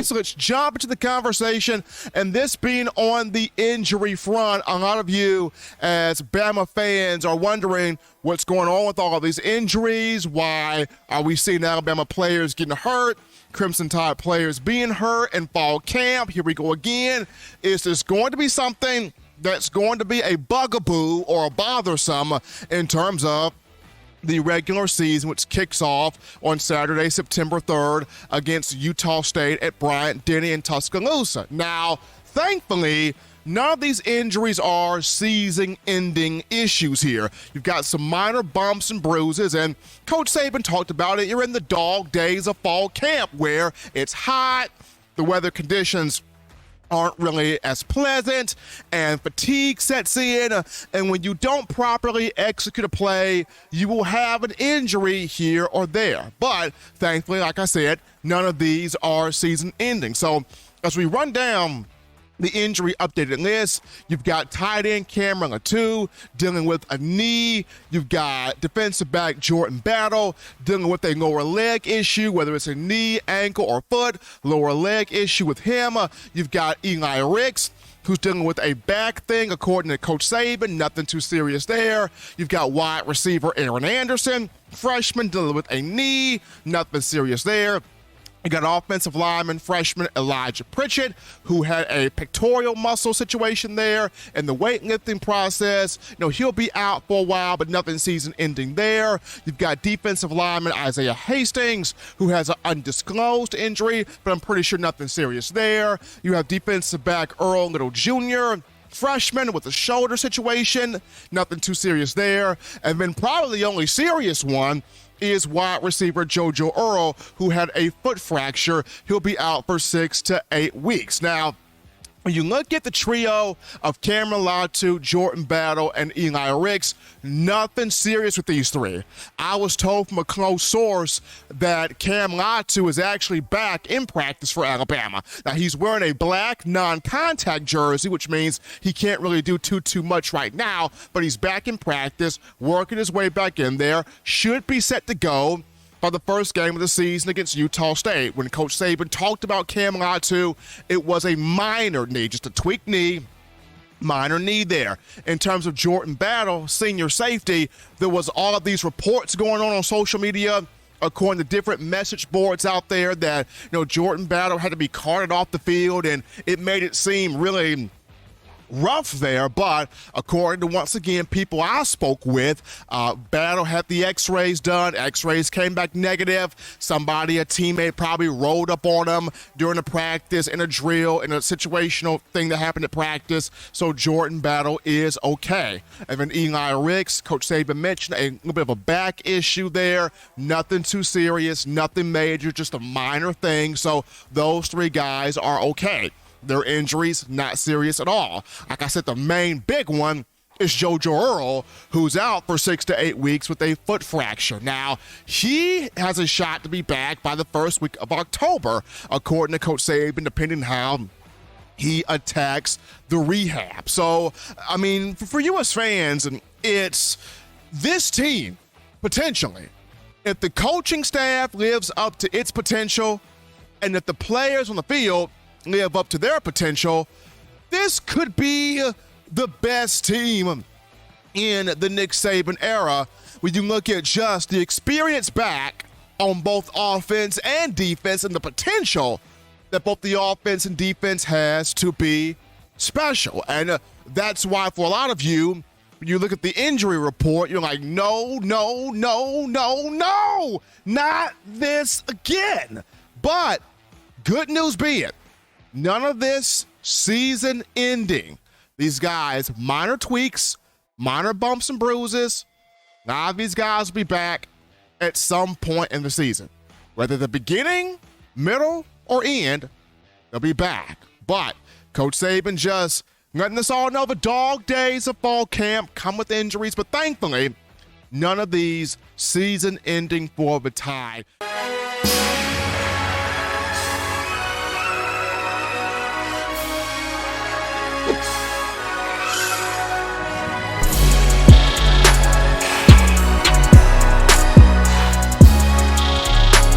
so let's jump into the conversation. And this being on the injury front, a lot of you as Bama fans are wondering what's going on with all of these injuries. Why are we seeing Alabama players getting hurt? Crimson Tide players being hurt in fall camp. Here we go again. Is this going to be something that's going to be a bugaboo or a bothersome in terms of the regular season, which kicks off on Saturday, September 3rd against Utah State at Bryant-Denny in Tuscaloosa? Now, thankfully, none of these injuries are season-ending issues here. You've got some minor bumps and bruises, and Coach Saban talked about it. You're in the dog days of fall camp where it's hot, the weather conditions aren't really as pleasant, and fatigue sets in, and when you don't properly execute a play, you will have an injury here or there. But thankfully, like I said, none of these are season ending. So as we run down the injury updated list, you've got tight end Cameron Latu dealing with a knee. You've got defensive back Jordan Battle dealing with a lower leg issue, whether it's a knee, ankle, or foot. Lower leg issue with him. You've got Eli Ricks, who's dealing with a back thing, according to Coach Saban. Nothing too serious there. You've got wide receiver Aaron Anderson, freshman, dealing with a knee. Nothing serious there. You got offensive lineman, freshman Elijah Pritchett, who had a pectoral muscle situation there in the weightlifting process. He'll be out for a while, but nothing season ending there. You've got defensive lineman Isaiah Hastings, who has an undisclosed injury, but I'm pretty sure nothing serious there. You have defensive back Earle Little Jr., freshman with a shoulder situation, nothing too serious there. And then probably the only serious one is wide receiver Jojo Earle, who had a foot fracture. He'll be out for 6 to 8 weeks. Now, when you look at the trio of Cameron Latu, Jordan Battle, and Eli Ricks, nothing serious with these three. I was told from a close source that Cam Latu is actually back in practice for Alabama. Now, he's wearing a black non-contact jersey, which means he can't really do too much right now, but he's back in practice, working his way back in there, should be set to go by the first game of the season against Utah State. When Coach Saban talked about Cam Latu, it was a minor knee, just a tweaked knee, minor knee there. In terms of Jordan Battle, senior safety, there was all of these reports going on social media, according to different message boards out there, that Jordan Battle had to be carted off the field, and it made it seem really rough there. But according to, once again, people I spoke with, Battle had the x-rays done. X-rays came back negative. Somebody, a teammate, probably rolled up on him during the practice in a drill, in a situational thing that happened at practice. So Jordan Battle is okay. And then Eli Ricks, Coach Saban mentioned a little bit of a back issue there. Nothing too serious, nothing major, just a minor thing. So those three guys are okay. Their injuries, not serious at all. Like I said, the main big one is Jojo Earle, who's out for 6 to 8 weeks with a foot fracture. Now, he has a shot to be back by the first week of October, according to Coach Saban, depending how he attacks the rehab. So, I mean, for you as fans, it's this team, potentially, if the coaching staff lives up to its potential and if the players on the field live up to their potential, this could be the best team in the Nick Saban era when you look at just the experience back on both offense and defense and the potential that both the offense and defense has to be special. And that's why for a lot of you, when you look at the injury report, you're like, no, not this again. But good news be it, none of this season ending. These guys, minor tweaks, minor bumps and bruises. Now these guys will be back at some point in the season. Whether the beginning, middle, or end, they'll be back. But Coach Saban just letting us all know the dog days of fall camp come with injuries. But thankfully, none of these season ending for the Tide.